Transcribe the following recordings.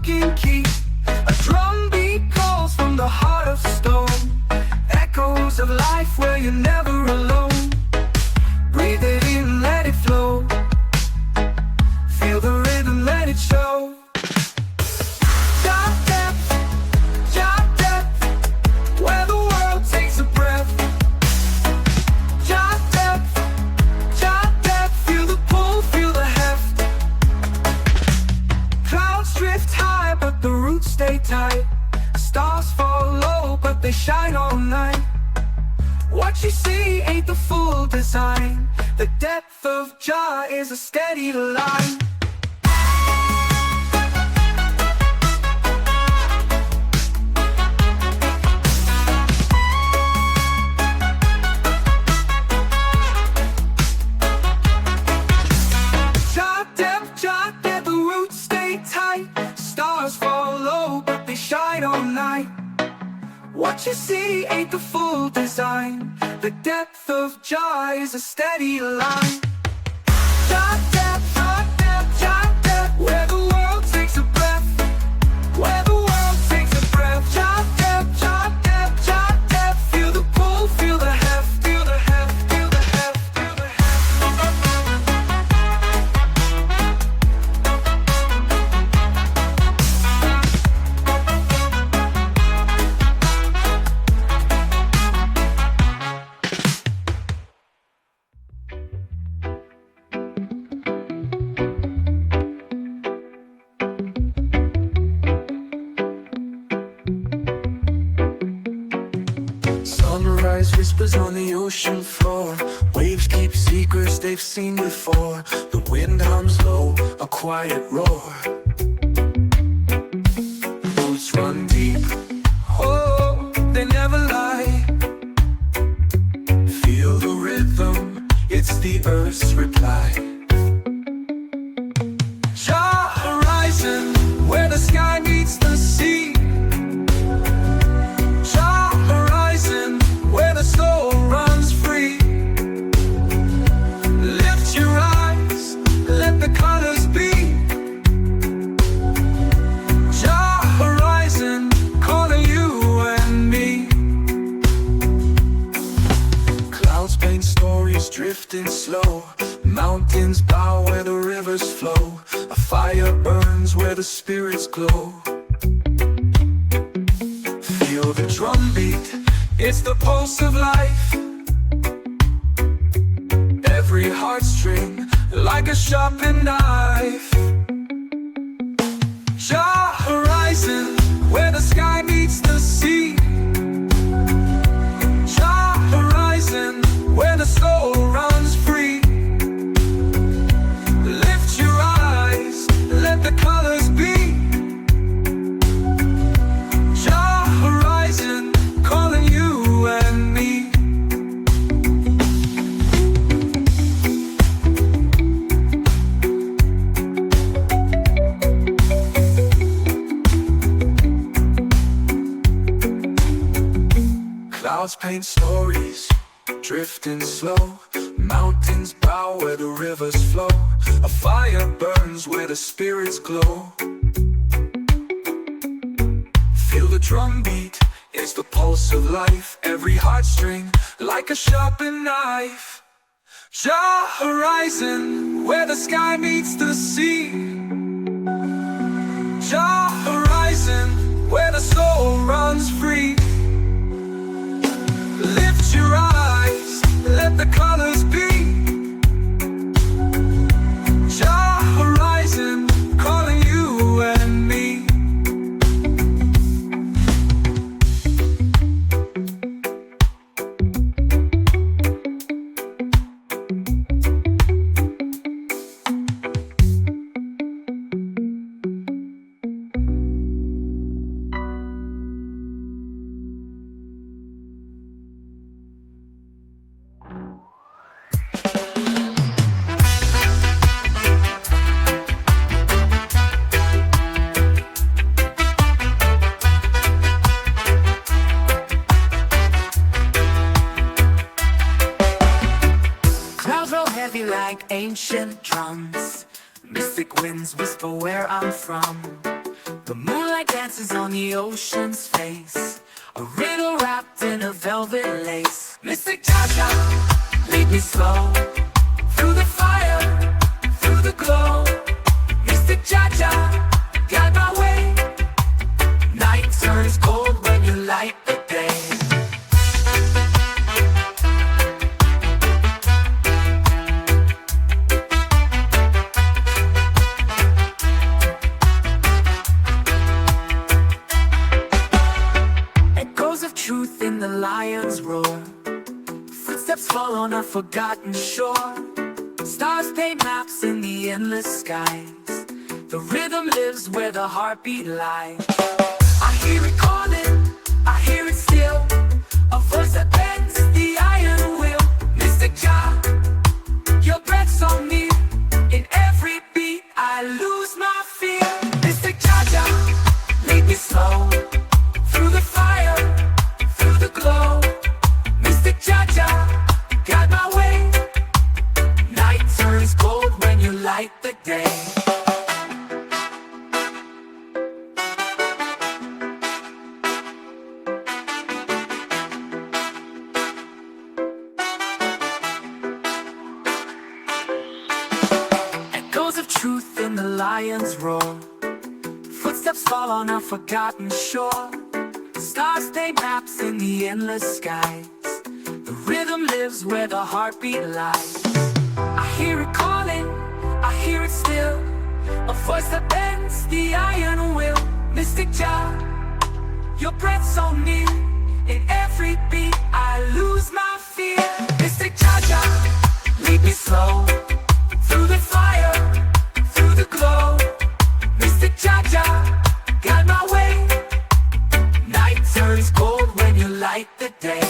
broken key. A drum beat calls from the heart of stone. Echoes of life where you're never alone. Breathe it in, let it flow. Feel the rhythm, let it show. Jot depth, where the world takes a breath. Jot depth, feel the pull, feel the heft. Clouds drift high, but the roots stay tight. Stars fall low, but they shine all night. What you see ain't the full design. The depth of Jah is a steady line. Jah depth, the roots stay tight. Stars fall low, but they shine all night. What you see ain't the full design. The depth of Jah is a steady line. Jah depth, where the world takes a breath. Where the world takes a breath. Jah depth, feel the pull, feel the heft, feel the heft, feel the heft, feel the heft. Sunrise whispers on the ocean floor. Waves keep secrets they've seen before. The wind hums low, a quiet roar. Roots run deep, oh, they never lie. Feel the rhythm, it's the earth's reply. Jah horizon, where the sky meets the sea. Where the soul runs free. Lift your eyes, let the colors be. Jah horizon, calling you and me. Clouds paint stories drifting slow. Mountains bow where the rivers flow. A fire burns where the spirits glow. Feel the drum beat, it's the pulse of life. Every heartstring like a sharpened knife. Jah horizon, where the sky meets the sea. Jah horizon, where the soul runs free. Lift your eyes, let the colors be. Jah horizon, calling you and me. Clouds paint stories, drifting slow. Mountains bow where the rivers flow. A fire burns where the spirits glow. Feel the drum beat, it's the pulse of life. Every heartstring like a sharpened knife. Jah horizon, where the sky meets the sea. Jah horizon, where the soul runs free. Lift your eyes, let the colors be. Jah horizon, calling you and me. like ancient drums. Mystic winds whisper where I'm from. The moonlight dances on the ocean's face, a riddle wrapped in a velvet lace. Mystic Jaja, lead me slow, through the fire, through the glow. Mystic Jaja, guide my way. Night turns cold when you light the day. Echoes of truth in the lion's roar, footsteps fall on a forgotten shore. Stars paint maps in the endless skies, the rhythm lives where the heartbeat lies. I hear it calling, I hear it still, a voice that bends the iron will. Mystic Jah, your breath's so near, in every beat I lose my fear. Mystic Jah, lead me slow, through the fire, through the glow. Mystic Jah, guide my way. Night turns cold when you light the day. Echoes of truth in the lion's roar, footsteps fall on a forgotten shore. Stars paint maps in the endless skies, the rhythm lives where the heartbeat lies. I hear it calling, I hear it still, a voice that bends the iron will. Mystic Jah, your breath so near, in every beat I lose my fear. Mystic Jah, lead me slow, through the fire, through the glow. Mystic Jah, guide my way. Night turns cold when you light the day.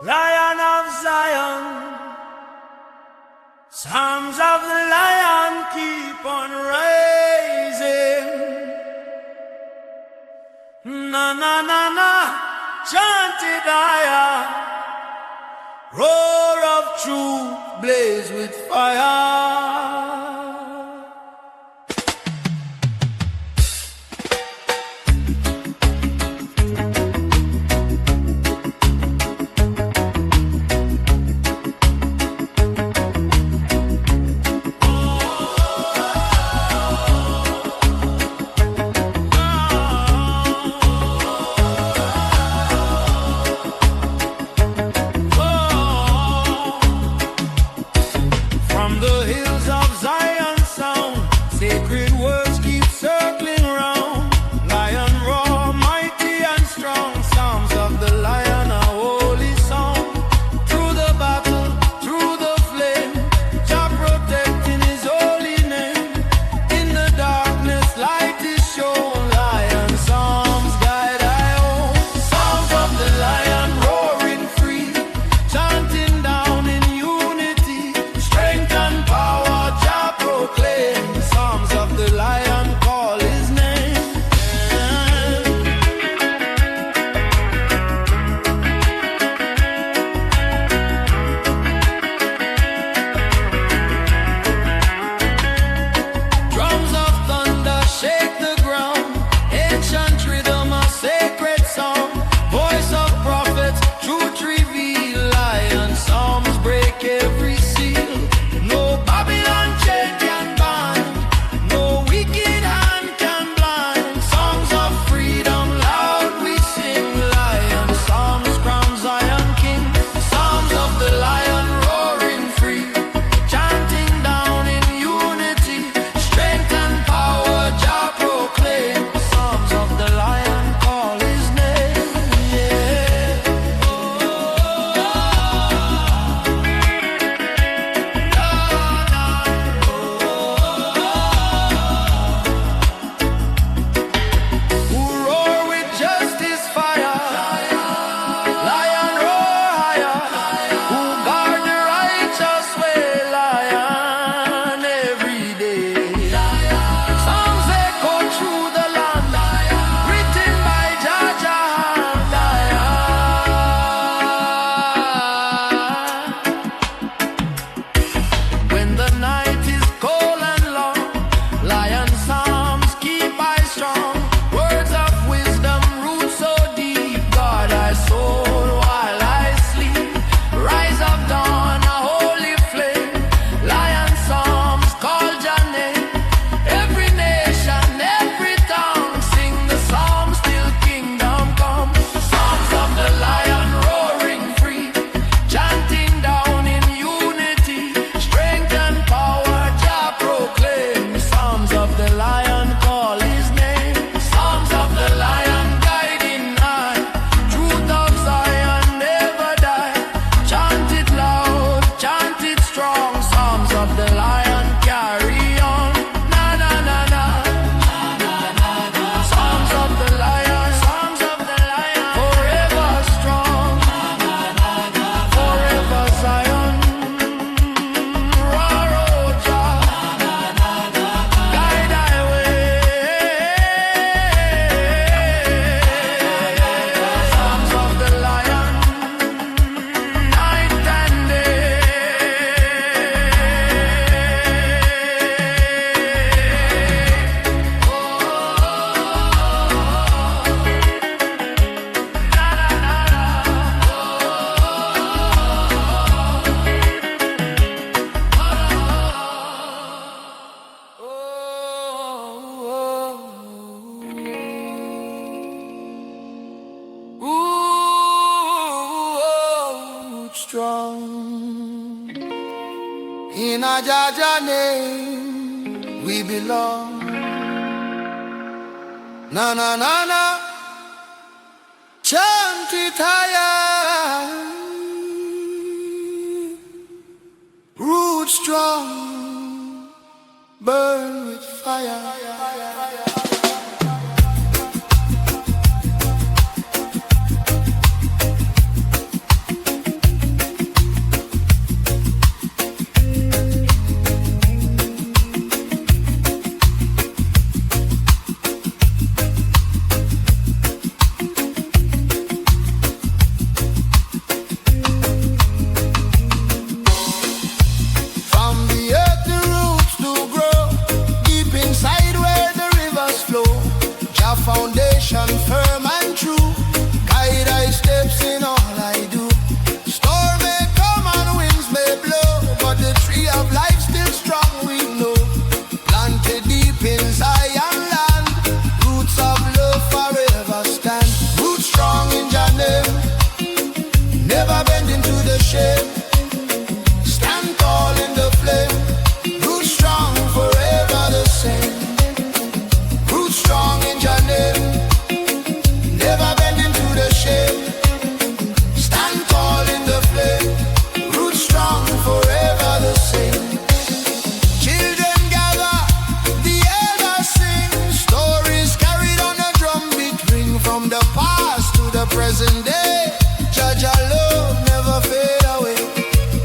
Lion of Zion, Psalms of the Lion keep on rising. Na na na na, chanted higher, roar of truth blaze with fire. strong. In a Jaja name we belong. Na na na na, chant it higher. Root strong, burn with fire. Foundation firm and true, guide I steps in all I do. Storm may come and winds may blow, but the tree of life still strong we know. Planted deep in Zion land, roots of love forever stand. Roots strong in Jah name, never bend into the shame. Stand tall in the flame, roots strong forever the same. Roots strong in Jah name, never bend into the shame. Stand tall in the flame, roots strong forever the same. Children gather, the elders sing, stories carried on a drumbeat ring. From the past to the present day, Jah Jah love never fade away.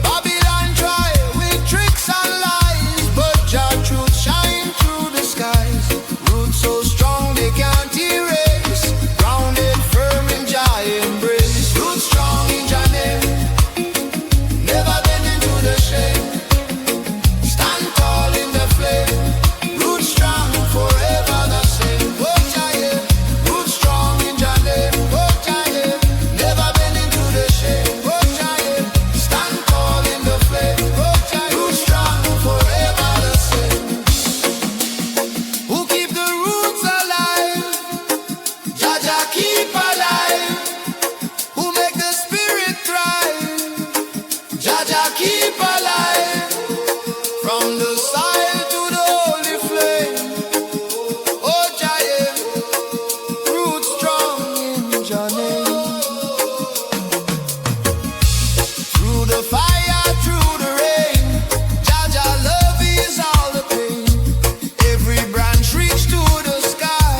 Babylon try with tricks and lies, but Jah truth shine through the skies. Roots so strong they can't erase, grounded firm in Jah embrace. Roots strong in Jah name, never bend into the shame. Stand tall in the flame, roots strong forever the same. Oh Jah yeah, roots strong in Jah name. Oh Jah yeah, never bend into the shame. Oh Jah yeah, stand tall in the flame. Oh Jah yeah, roots strong forever the same. Who keep the roots alive? Jah Jah keep alive. Who make the spirit thrive? Jah Jah keep alive. From the soil to the holy flame. Oh Jah yeah, roots strong in Jah name. Through the fire, through the rain, Jah Jah love is all the pain. Every branch reach to the sky,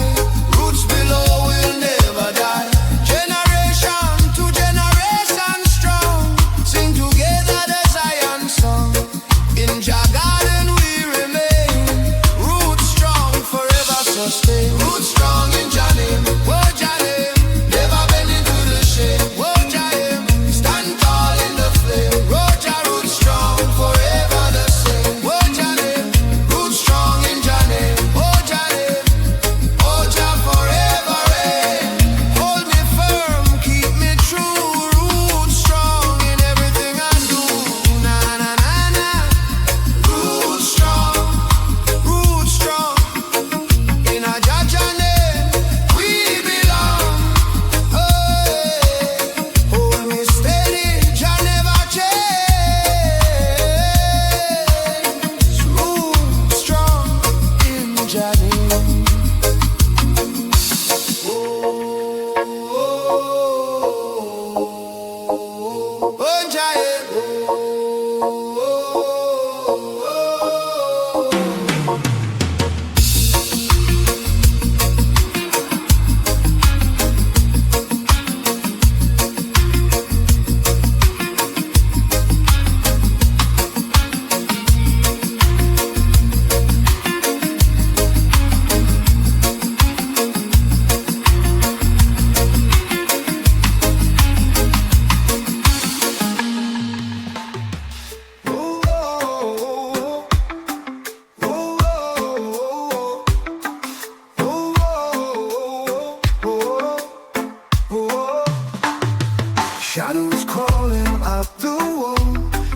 roots below will never die. Generation to generation strong, sing together the Zion song. In Jah garden we remain, roots strong forever sustain. Roots strong in Jah name, oh Jah name, never bend into the shame. Oh Jah name, stand tall in the flame. Oh Jah roots strong forever the same. Oh Jah name, roots strong in Jah name. Oh Jah name, oh Jah forever reign. Hold me firm, keep me true. Roots strong in everything I do. Na na na na. Roots strong, roots strong. In a Jah Jah name we belong. Hey, hold me steady, Jah never change. Roots strong in Jah name. Oh, Jah yeah. Shadows crawling up the wall,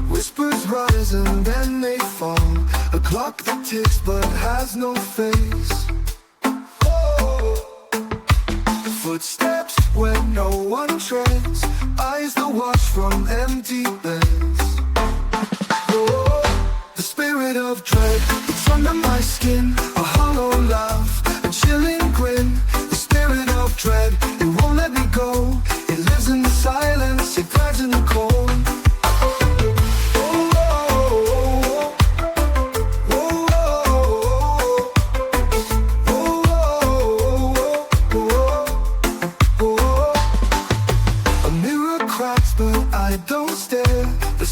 whispers rise and then they fall. A clock that ticks but has no face. Oh. Footsteps where no one treads. I eyes that watch from empty beds. Oh, the spirit of dread, it's under my skin. A hollow laugh, a chilling grin. The spirit of dread, it won't let me go. It lives in the silence, it thrives in the cold.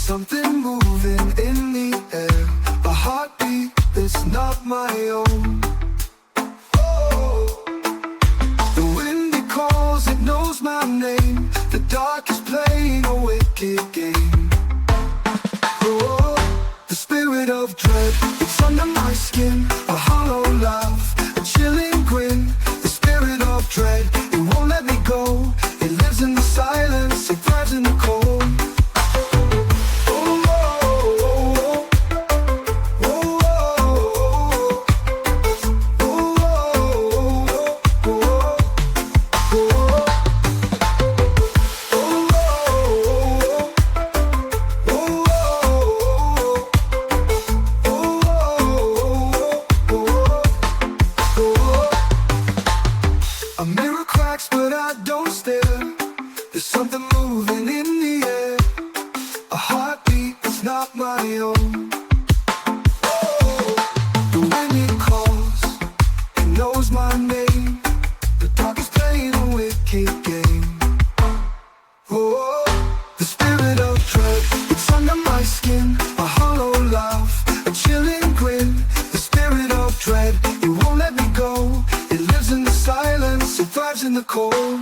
Something moving in the air, a heartbeat that's not my own. Oh, the wind it calls, it knows my name. The dark is playing a wicked game. Oh, the spirit of dread, it's under my skin. A hollow laugh, a chilling grin. The spirit of dread, it won't let me go. It lives in the silence, it thrives in the cold. But I don't stare. There's something moving in the air, a heartbeat that's not my own. Oh, the wind it calls, it knows my name. The dark is playing a wicked game. Oh, the spirit of dread, it's under my skin. A hollow laugh, a chilling grin. The spirit of dread, it won't let me go. It lives in the silence, it thrives in the cold.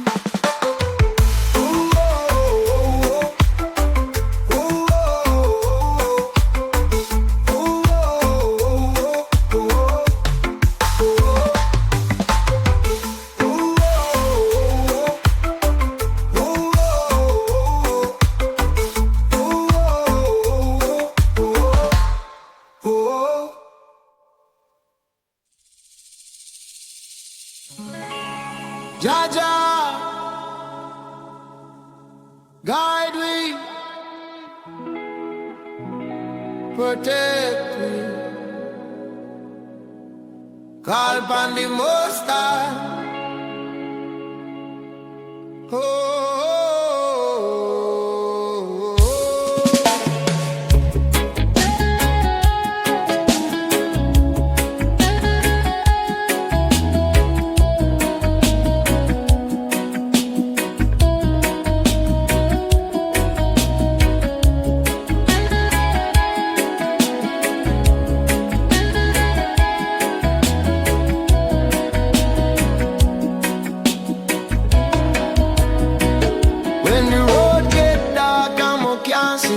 Jaja, guide me, protect me. Call upon the Most High. Oh.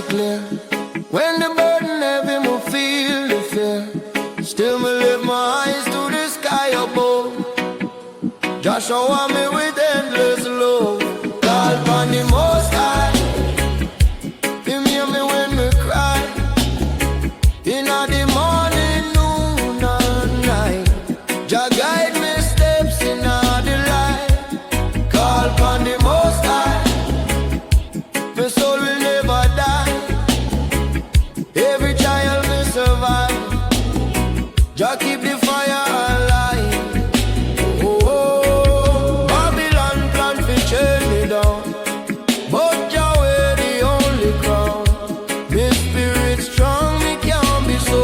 Clear. When the burden heavy, me feel the fear. Still me lift my eyes to the sky above. Just shower me with endless love. Call upon the Most High. Him hear me when me cry. In the morning, noon and night. Jah guide me steps in the light. Call upon the Most High. My soul will never die. Every child will survive. Jah keep the fire alive. Oh, Babylon plan to turn me down, but Jah wear the only crown. My spirit strong, me can't be so.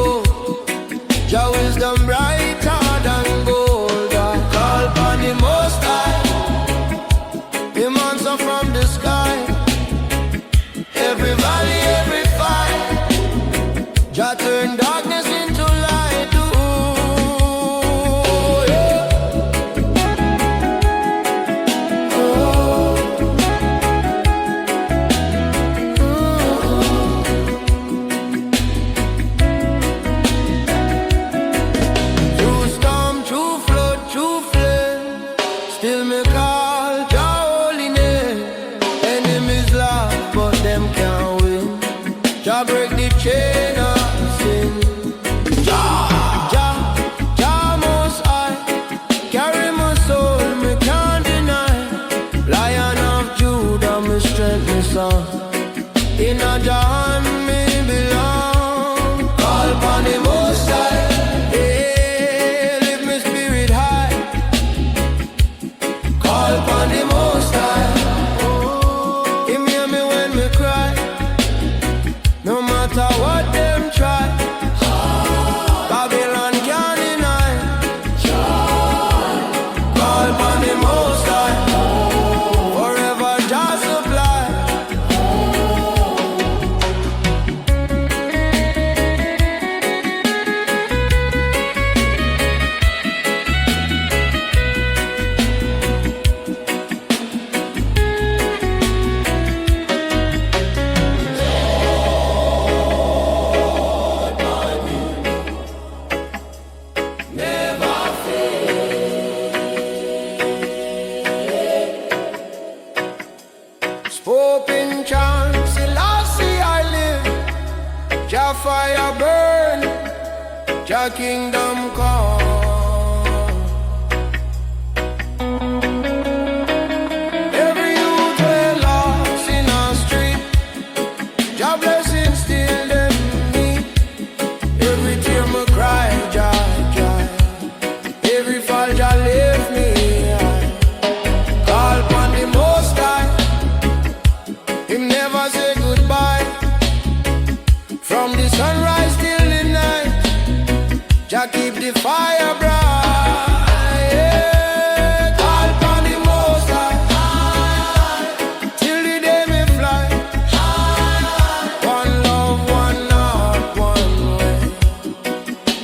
Jah wisdom brighter than gold. I call upon the Most High. Him answer from the sky. Every valley, every fire. Jah turn darkness into light. Ooh, yeah. Oh. Through storm, through flood, through flame, still me call Jah holy name. Enemies laugh, but them can't win. Jah break the chain of sin. Jah most high, carry my soul, me can't deny. Lion of Judah, me strength, me song. Jah kingdom come. Every youth well lost in a street, Jah blessing still them meet. Every tear me cry, Jah, Jah. Every fall Jah lift me high. Call upon the Most High, Him never say goodbye. From the sunrise till the night, Jah keep the fire bright. Yeah. Call upon the Most High, till the day me fly. One love, one heart, one way.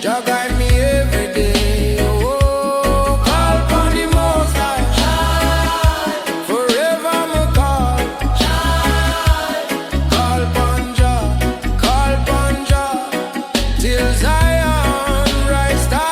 Jah guide me every day. Oh, call upon the Most High, forever me call. Call upon Jah, call upon Jah, till Zion rise star.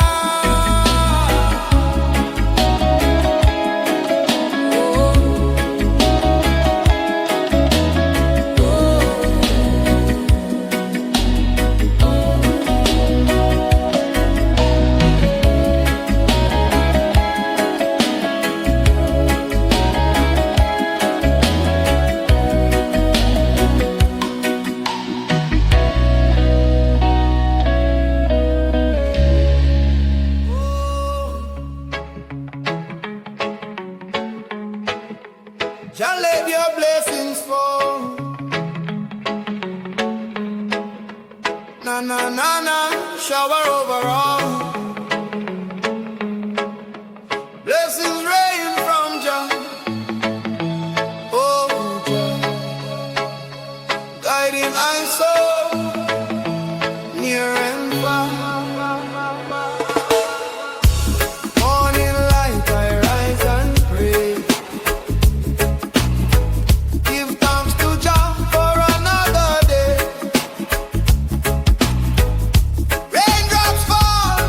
Jah let your blessings fall. Na na na na, shower over all. Blessings rain from Jah. Oh Jah, guiding my soul near and far. Morning light, I rise and pray. Give thanks to Jah for another day. Raindrops fall,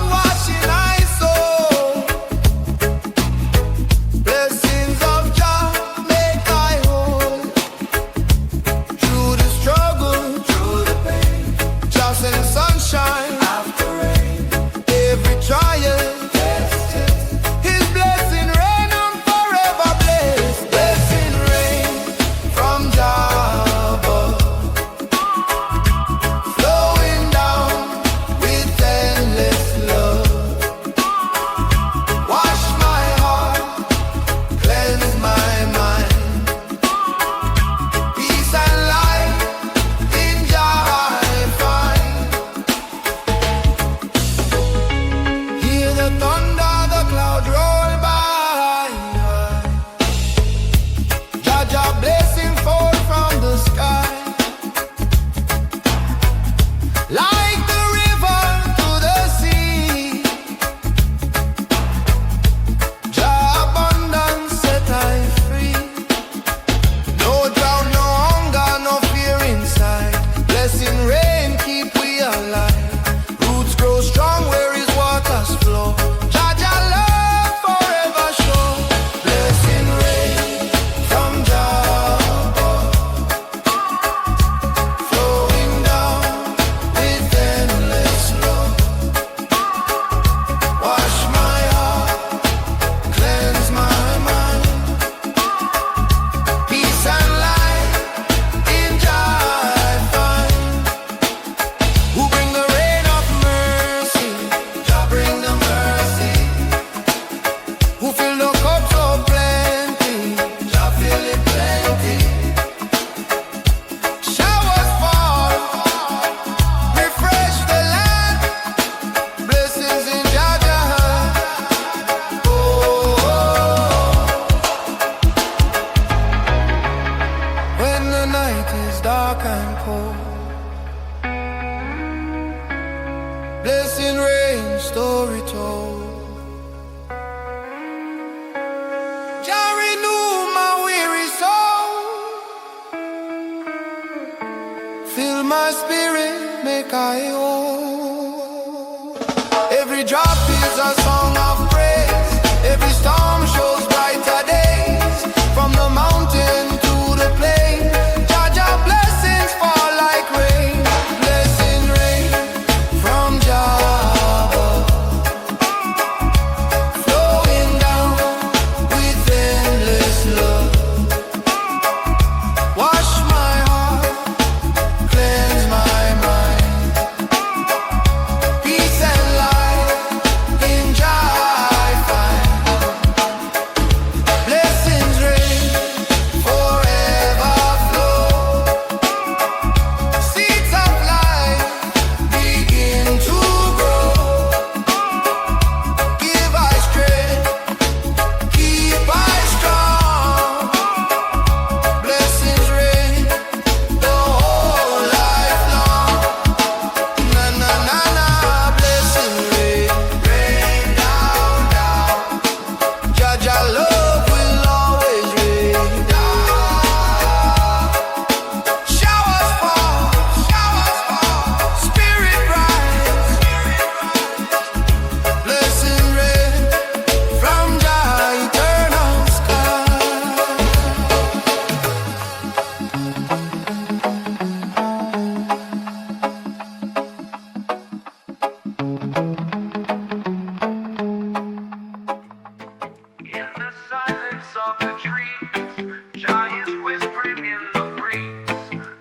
of the trees, giants whispering in the breeze,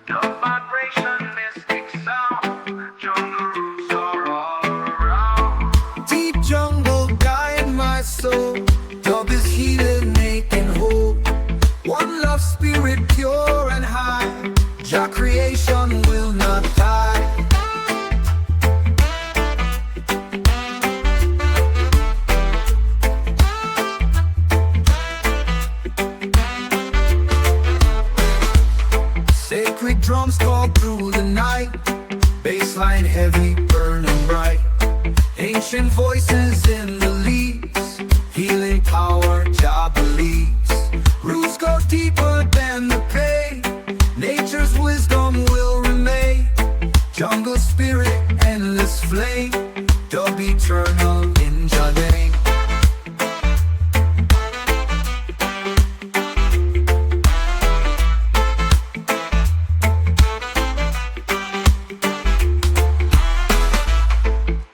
the vibration, mystic sound, jungle roots are all around. Deep jungle guide my soul. Dub is healing, making whole. One love, spirit pure and high. Jah creation will not die. Sacred drums call through the night. Bassline heavy, burning bright. Ancient voices in the leaves. Healing power, Jah believes. Roots go deeper than the pay. Nature's wisdom will remain. Jungle spirit, endless flame. Dub eternal in Jah name.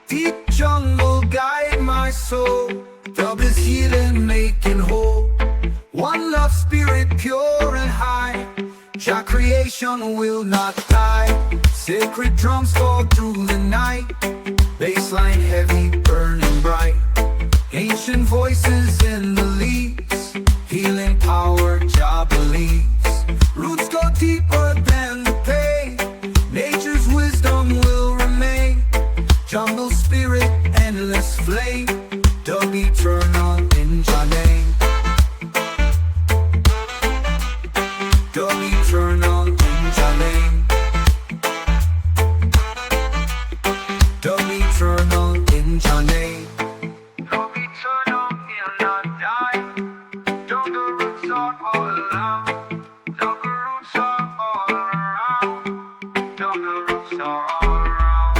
Deep jungle guide my soul. Dub is healing, making whole. One love, spirit pure and high. Jah creation will not die. Sacred drums fall through the night. Bassline heavy, burning bright. Ancient voices in the leaves. Healing power, Jah believes. Roots go deeper than the pain. Nature's wisdom will remain. Jungle spirit, endless flame. Dub eternal in Jah name. Dub eternal in Jah name. Dub eternal in Jah name. Dub eternal will not die. Jungle roots are all around. Jungle roots are all around. Jungle roots are all around.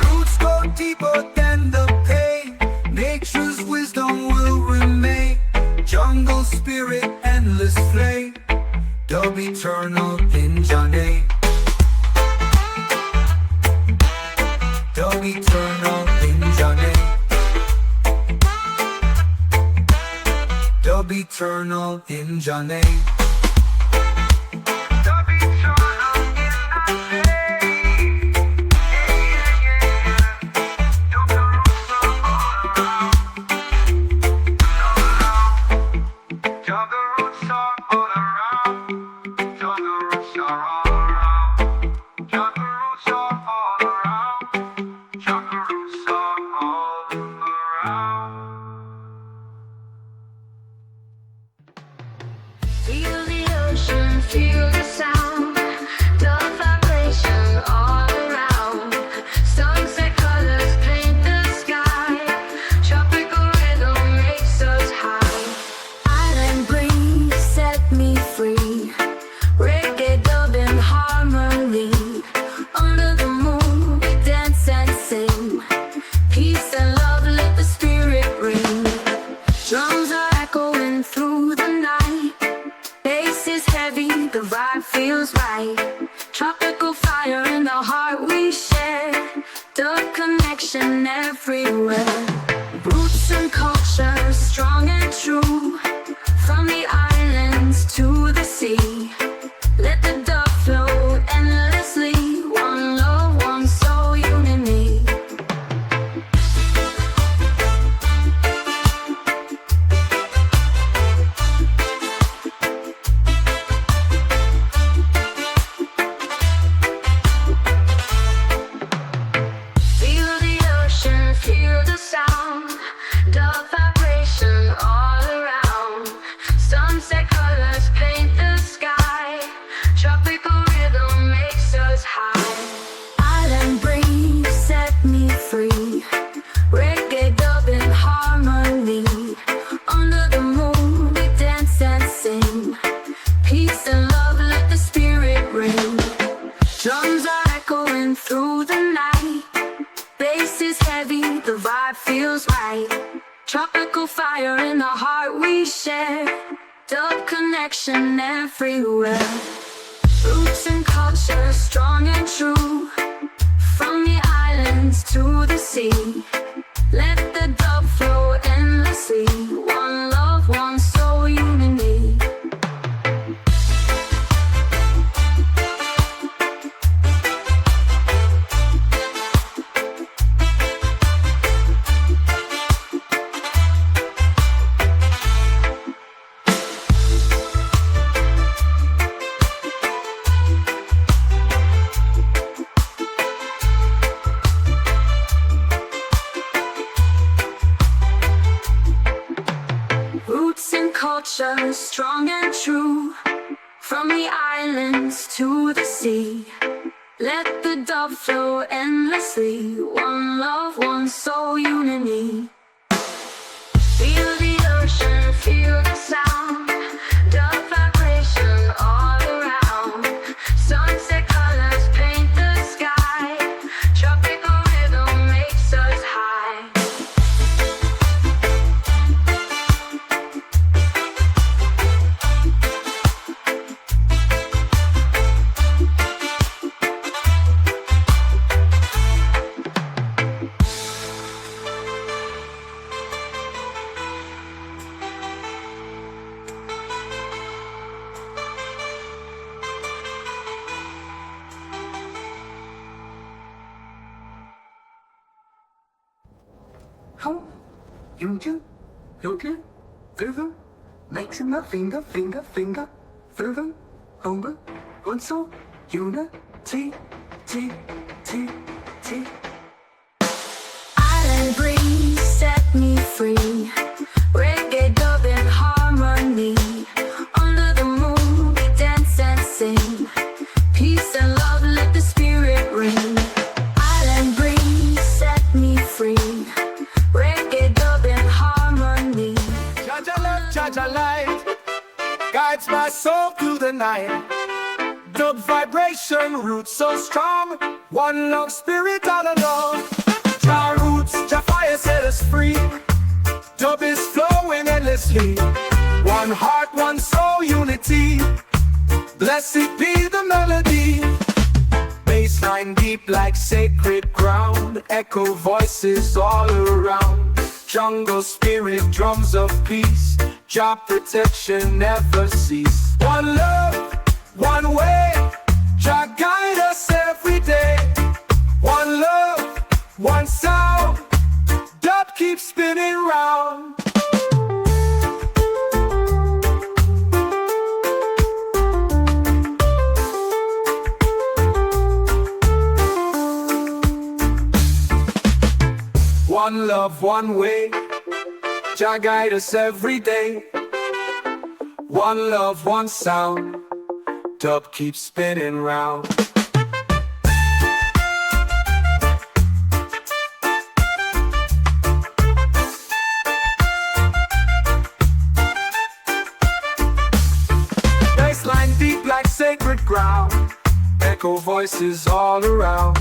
Roots go deeper than the pain. Nature's wisdom will remain. Jungle spirit, endless flame. Dub eternal in Jah name. Dub eternal in Jah name. Dub eternal in Jah name. Dub eternal in Jah name. Jungle roots are all around. Jungle roots are all around. Jungle roots are all around. Jungle roots are all around. Jungle roots are all around. Feel the ocean, feel the sound, the vibration all around. Sunset colors paint the sky. Tropical rhythm makes us high. Island breeze set me free. Reggae dub in harmony. Under the moon we dance and sing. Peace and love, let the spirit ring. Drums are echoing through the night. Bass is heavy, the vibe feels right. Tropical fire in the heart we share. The connection everywhere. Roots and culture, strong and true. From the islands to the sea. Let the dub flow endlessly. One love, one soul, unity. Feel the ocean, feel the sound, the vibration all around. Sunset colors paint the sky. Tropical rhythm makes us high. Island breeze set me free. Reggae dub in harmony. Under the moon we dance and sing. Peace and love, let the spirit ring. Drums are echoing through the night. Bass is heavy, the vibe feels right. Tropical fire in the heart we share. Dub connection everywhere. Roots and culture, strong and true. From the islands to the sea, let the dub flow endlessly. One love, one soul, unity. Roots and culture, strong and true. From the islands to the sea, let the dub flow endlessly. One love, one soul, unity. Feel the ocean, feel the sound, dub vibration all around. Sunset colors paint the sky, tropical rhythm makes us high. Home, Union, Local, River, mixing the finger, River, Humber, Unso, Una, T, T, T, T. Island breeze set me free. Reggae dub in harmony. Under the moon we dance and sing. Peace and love, let the spirit ring. Island breeze set me free. Reggae dub in harmony. Jaja love, Jaja light, guides my soul through the night. Dub vibration, roots so strong. One love, spirit all along. Jah roots, Jah fire set us free. Dub is flowing endlessly. One heart, one soul, unity. Blessed be the melody. Bassline deep like sacred ground. Echo voices all around. Jungle spirit, drums of peace. Jah protection never cease. One love, one way. Jah guide us every day. One love, one sound. Dub keeps spinning round. One love, one way. Jah guide us every day. One love, one sound. Dub keeps spinning round. Bassline deep like sacred ground. Echo voices all around.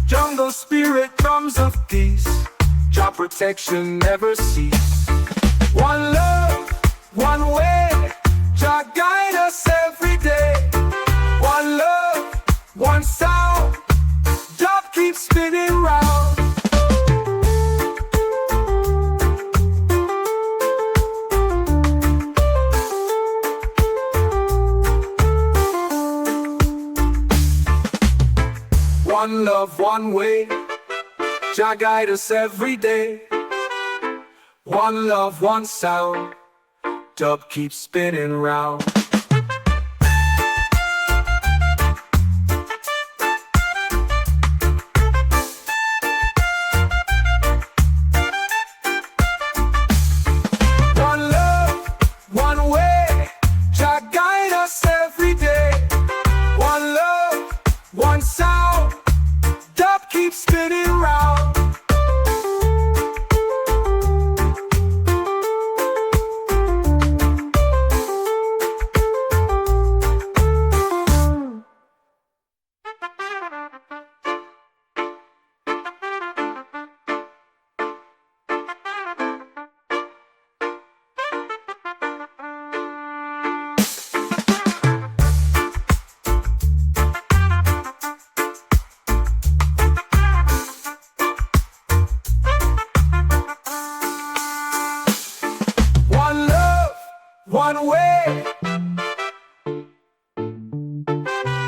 Jungle spirit, drums of peace. Jah protection never cease. One love, one way. Jah guide us every day. One love, one sound. Dub keeps spinning round. One love, one way. Jah guide us every day. One love, one sound. Dub keeps spinning round. One love, one way. Jah guide us every day. One love, one sound. Dub keeps spinning round.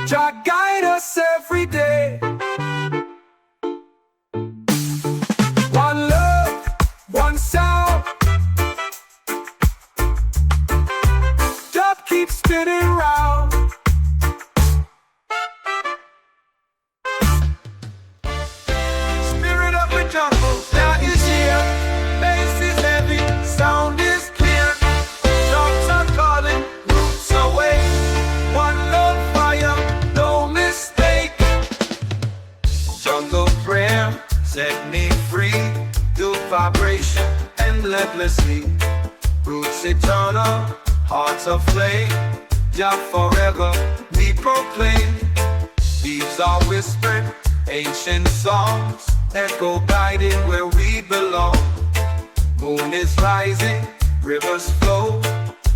Jah guide us every day. One love, one sound. Dub keeps spinning round. Spirit of the jungle, now is here. Bass is heavy, sound is clear. Dogs are calling, roots away. One love fire, no mistake. Jungle prayer, set me free. Do vibration endlessly. Roots eternal, hearts of flame. Jah forever, we proclaim. Leaves are whispered, ancient songs. Echo guiding where we belong. Moon is rising, rivers flow.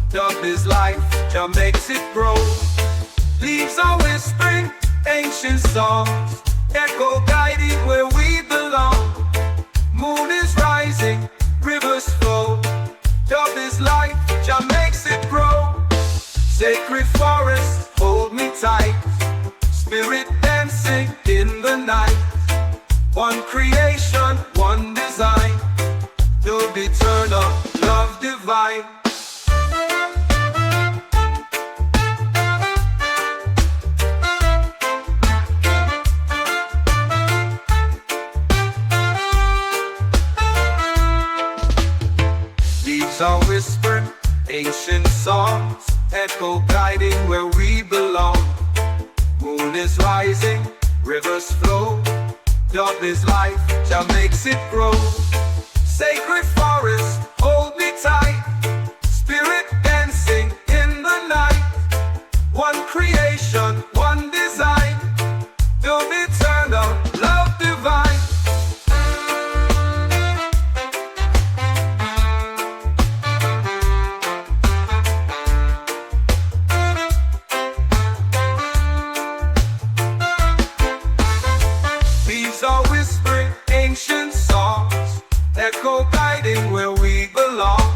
Dub is life, Jah makes it grow. Leaves are whispering, ancient songs. Echo guiding where we belong. Moon is rising, rivers flow. Dub is life, Jah makes it grow. Sacred forest, hold me tight. Spirit dancing in the night. One creation, one design. Dub eternal, love divine. Leaves are whispered, ancient songs. Echo guiding where we belong. Moon is rising, rivers flow. Dub is life, Jah makes it grow. Sacred forest, hold me tight. Spirit dancing in the night. One creation, one design. Dub eternal, love divine. Leaves are whispering, ancient songs. Echo guiding where we belong.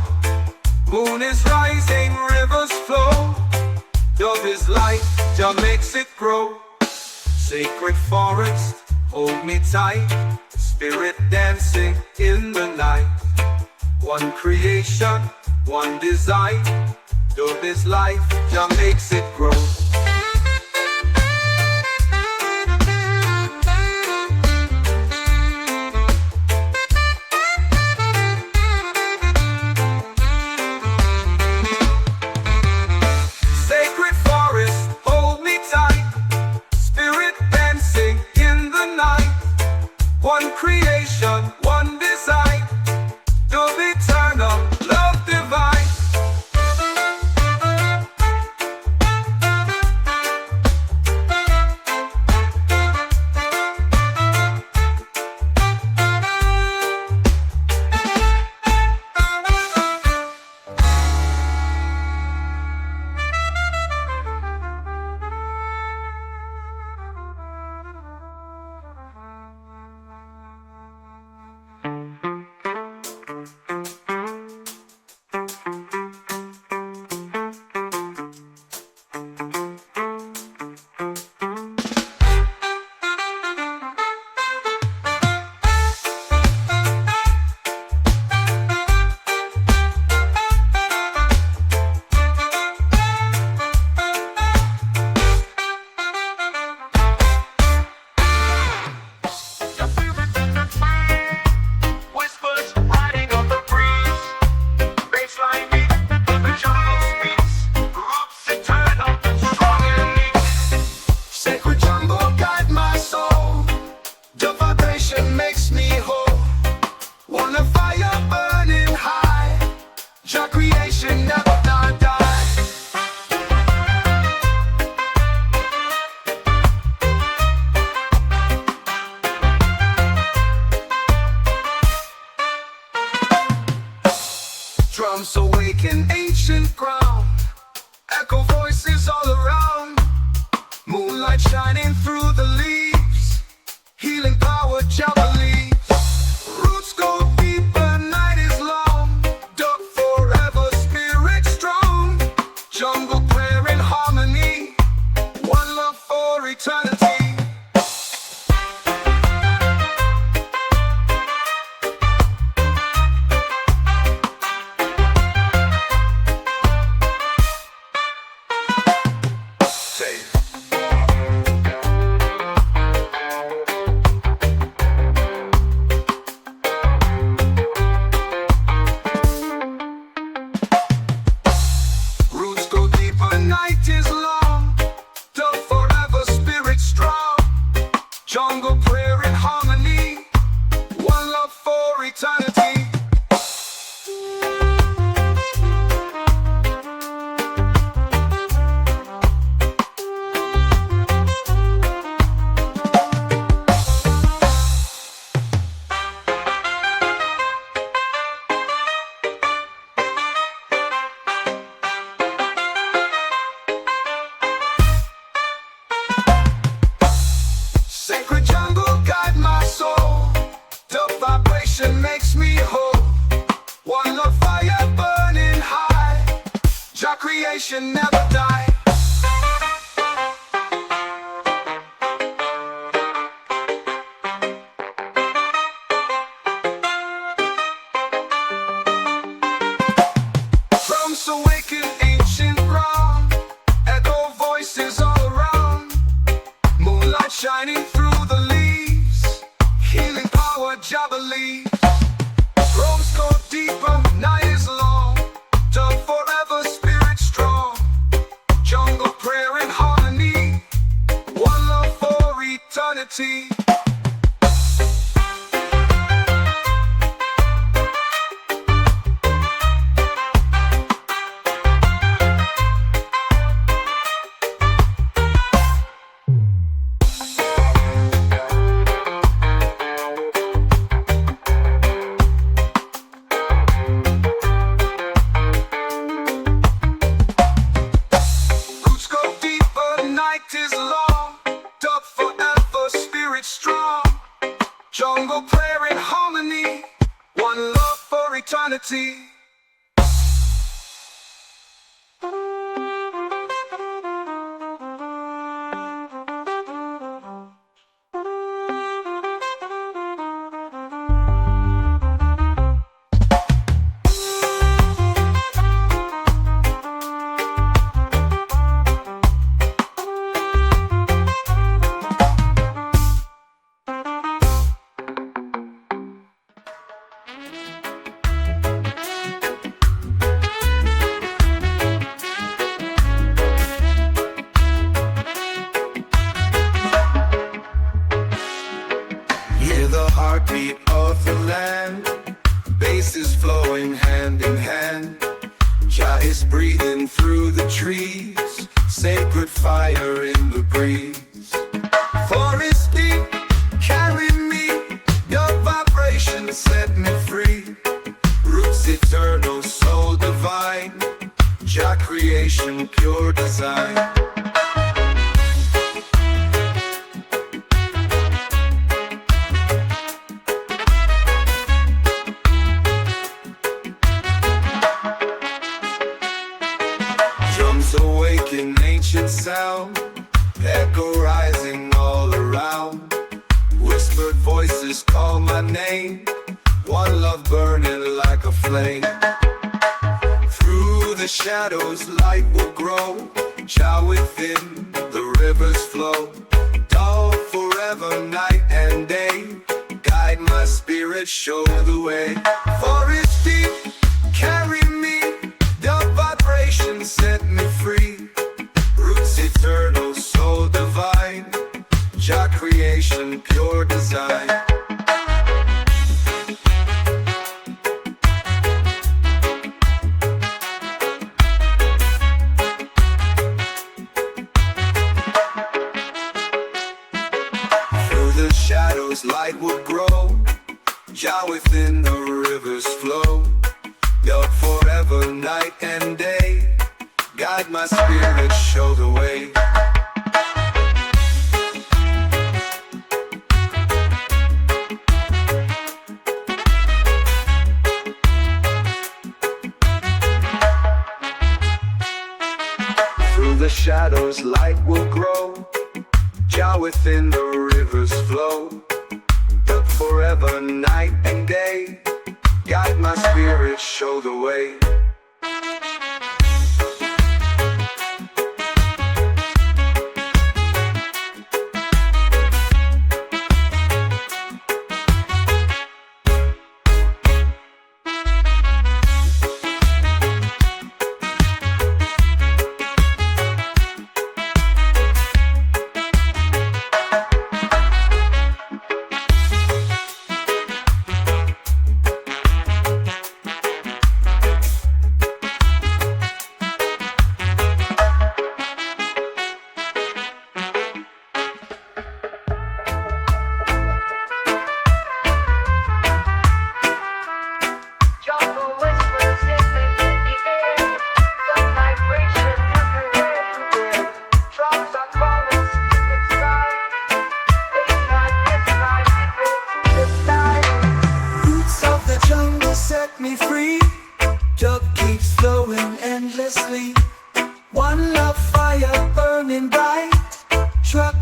Moon is rising, rivers flow. Dub is light, Jah makes it grow. Sacred forest, hold me tight. Spirit dancing in the night. One creation, one design. Dub is life, Jah makes it grow. Sacred forest, hold me tight. Spirit dancing in the night. One creation, one design. Dub eternal, love divine. Jungle prayer in harmony, one love for eternity. Sacred jungle guide my soul. The vibration makes me whole. One love fire burning high. Jah creation never die. Drums awaken ancient ground. Echo voices all around. Moonlight shining through the leaves. Healing power Jah believes. Roams go deeper, night is long. Dove forever, spirit strong. Jungle prayer in harmony, one love for eternity. Roots go deeper, night is long. Dove forever, spirit strong. Jungle prayer in harmony, one love for eternity. Hear the heartbeat of the land. Bass is flowing hand in hand. Jah is breathing through the trees. Sacred fire in the breeze. Forest deep, carry me. Your vibration set me free. Roots eternal, soul divine. Jah creation, pure design. Drums awaken ancient sound. Echo rising all around. Whispered voices call my name. One love burning like a flame. Through the shadows light will grow. Jah within the rivers flow. Dull forever night and day. Guide my spirit, show the way. Forest deep, carry me. The vibration set me free. Roots eternal, soul divine. Jah creation, pure design. Through the shadows light will grow. Jah within the rivers flow. Built forever night and day. Guide my spirit, show the way. Through the shadows light will grow. Jah within the rivers flow. Built forever night and day. Guide my spirit, show the way.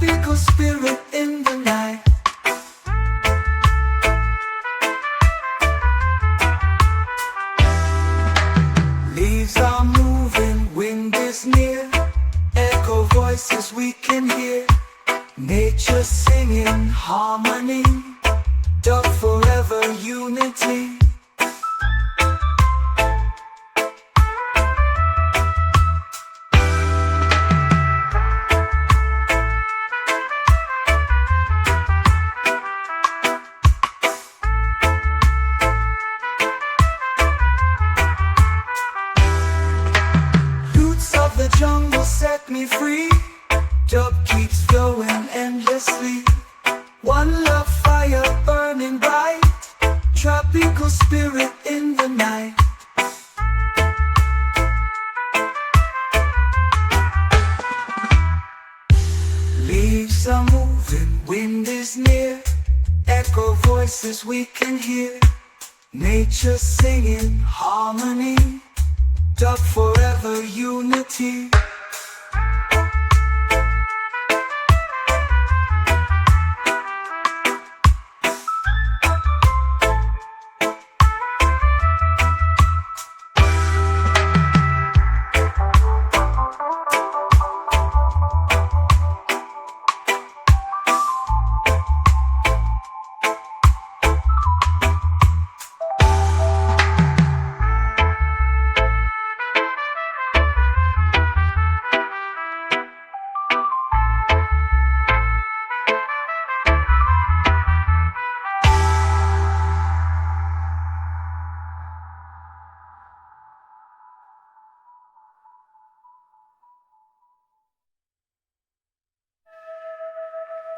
tropical spirit in the night. Leaves are moving, wind is near, echo voices we can hear. Nature singing harmony, dub forever unity. Roots of the jungle set me free, dub keeps flowing endlessly. One love fire burning bright, tropical spirit in the night. Leaves are moving, wind is near, echo voices we can hear. Nature singing harmony, dub forever unity.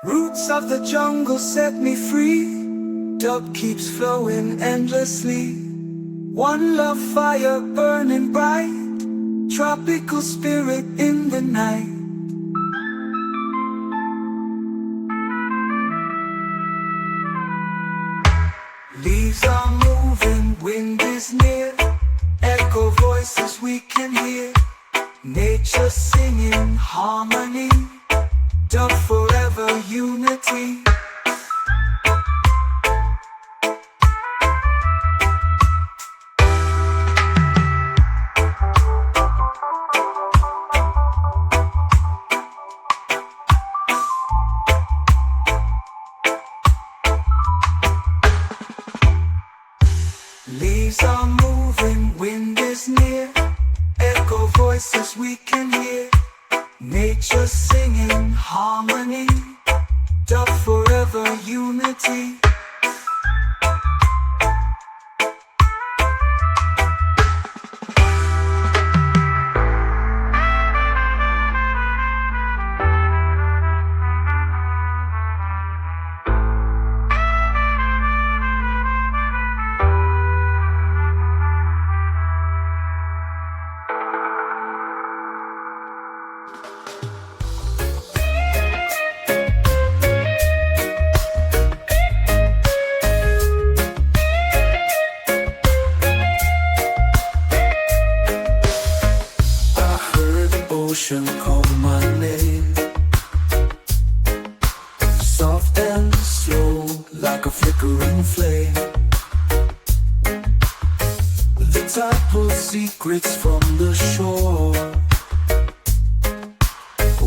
Roots of the jungle set me free, dub keeps flowing endlessly. One love fire burning bright, tropical spirit in the night. Leaves are moving, wind is near, echo voices we can hear. Nature singing harmony, dub forever unity. Leaves are moving, wind is near, echo voices we can hear. Nature singing harmony, dub forever unity. Ocean call my name, soft and slow like a flickering flame. The tide pulls secrets from the shore,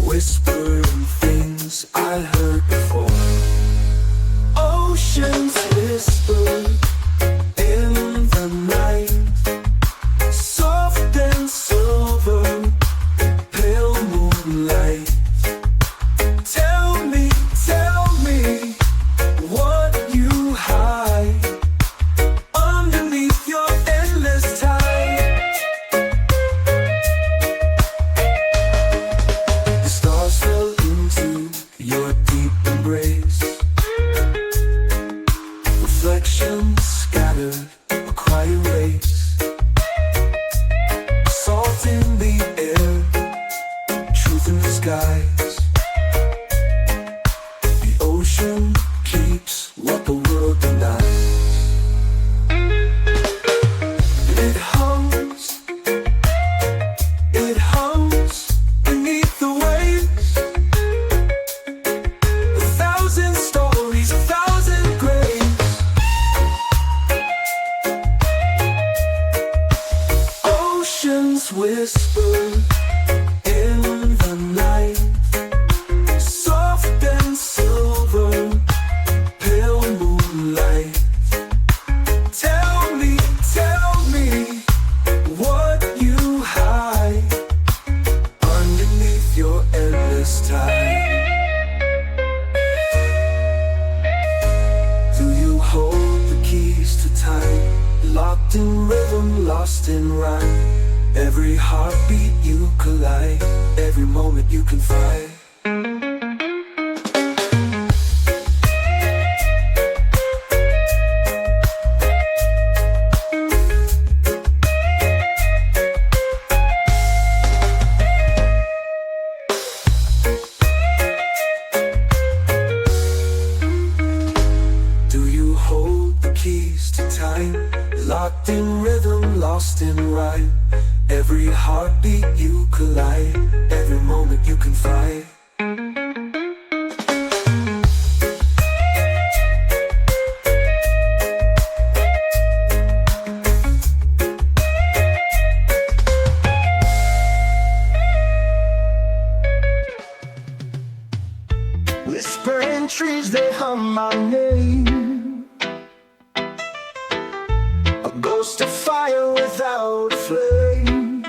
whispering things I heard before. Oceans whisper in the night, soft and silver, pale moonlight. Tell me what you hide underneath your endless tide. Locked in rhythm, lost in rhyme. Every heartbeat you collide, every moment you confide. Locked in rhythm, lost in rhyme. Every heartbeat you collide, every moment you confide. Whispering trees, they hum my name. A ghost of fire without flame.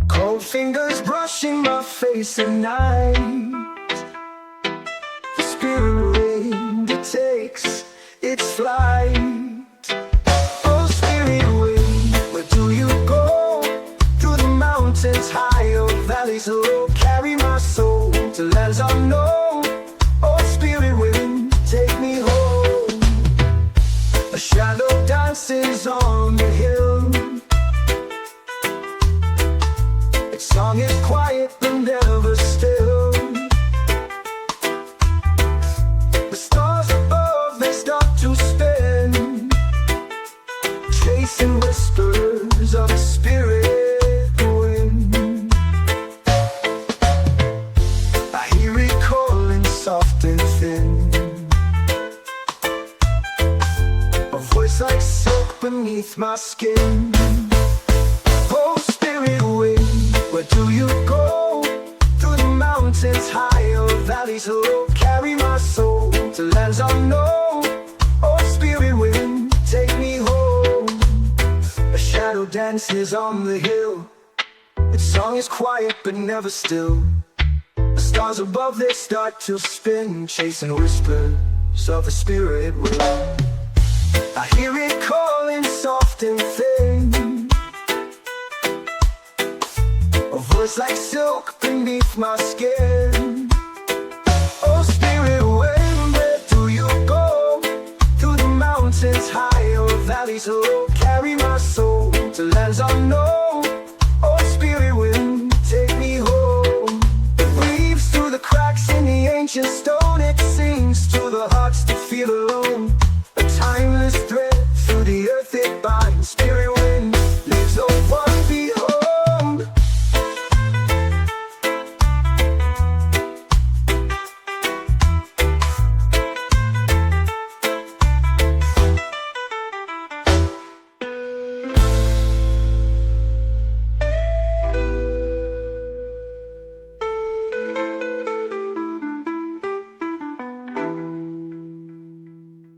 Cold fingers brushing my face at night. The spirit wind, it takes its flight. Oh, spirit wind, where do you go? Through the mountains high or valleys low. Carry my soul to lands unknown. Oh, spirit wind, take me home. A shadow dances on the hill. Its song is quiet but never still. The stars above, they start to spin, chasing whispers of the spirit wind. I hear it calling soft and thin, a voice like silk beneath my skin. Oh, spirit wind, where do you go? Through the mountains high or valleys low. Carry my soul to lands unknown. Oh, spirit wind, take me home. A shadow dances on the hill. Its song is quiet but never still. The stars above, they start to spin, chasing whispers of the spirit wind. I hear it calling soft and thin, a voice like silk beneath my skin. Oh, spirit wind, where do you go? Through the mountains high or valleys low. Carry my soul to lands unknown. Oh, spirit wind, take me home. It weaves through the cracks in the ancient stone. It sings to the hearts that feel alone. A timeless thread through the earth it binds. Spirit wind leaves no one behind.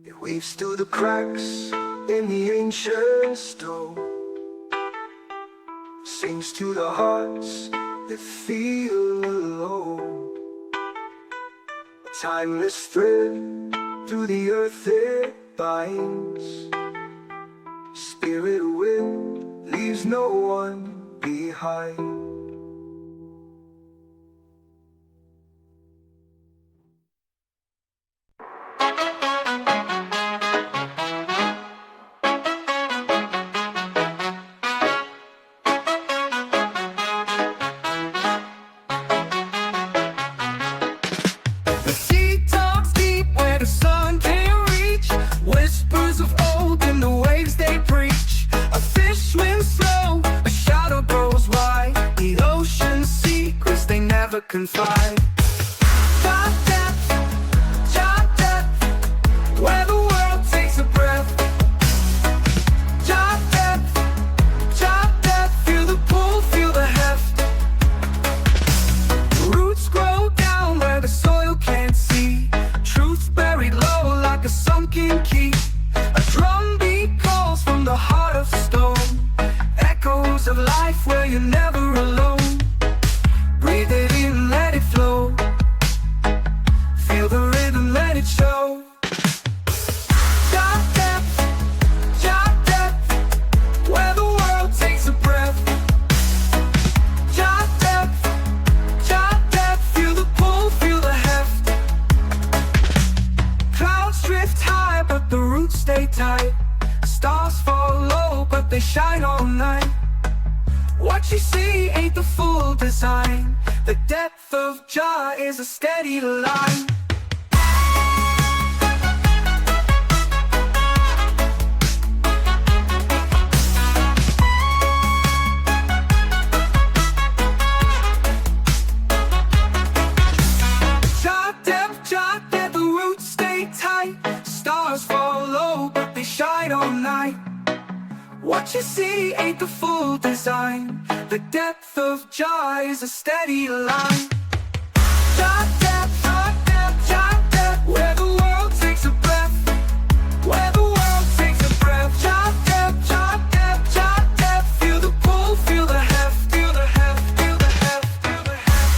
It weaves through the cracks in the ancient stone, sings to the hearts that feel alone. A timeless thread through the earth it binds. Spirit wind leaves no one behind. The sea talks deep where the sun can't reach. Whispers of old in the waves they preach. A fish swims slow, a shadow grows wide. The ocean's secrets they never confide. Dark depth, where the world takes a breath. Dark depth, feel the pull, feel the heft. Roots grow down where the soil can't see. Truth buried low like a sunken key. A drumbeat calls from the heart of stone. Echoes of life where you're never alone. Breathe it in, let it flow. Feel the rhythm, let it show. shine all night. What you see ain't the full design. The depth of Jah is a steady line. Jah depth, the roots stay tight. Stars fall low, but they shine all night. What you see ain't the full design. The depth of Jah is a steady line. Jah depth, where the world takes a breath. Where the world takes a breath. Jah depth, feel the pull, feel the heft, feel the heft, feel the heft, feel the heft.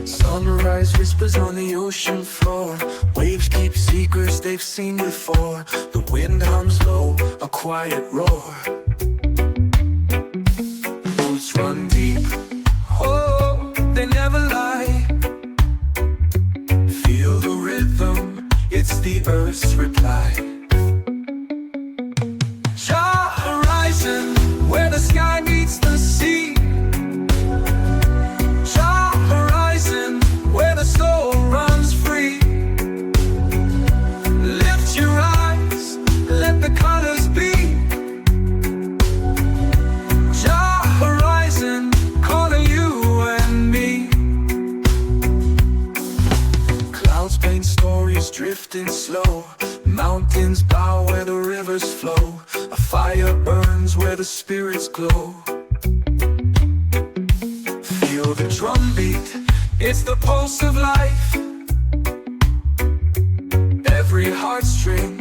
Sunrise whispers on the ocean floor. Waves keep secrets they've seen before. The wind hums low, a quiet roar. Roots run deep, oh, they never lie. Feel the rhythm, it's the earth's reply. Jah horizon, where the sky meets the sea. Where the soul runs free. Lift your eyes, let the colors be. Jah horizon, calling you and me. Clouds paint stories drifting slow. Mountains bow where the rivers flow. A fire burns where the spirits glow. Feel the drumbeat, it's the pulse of life. Every heartstring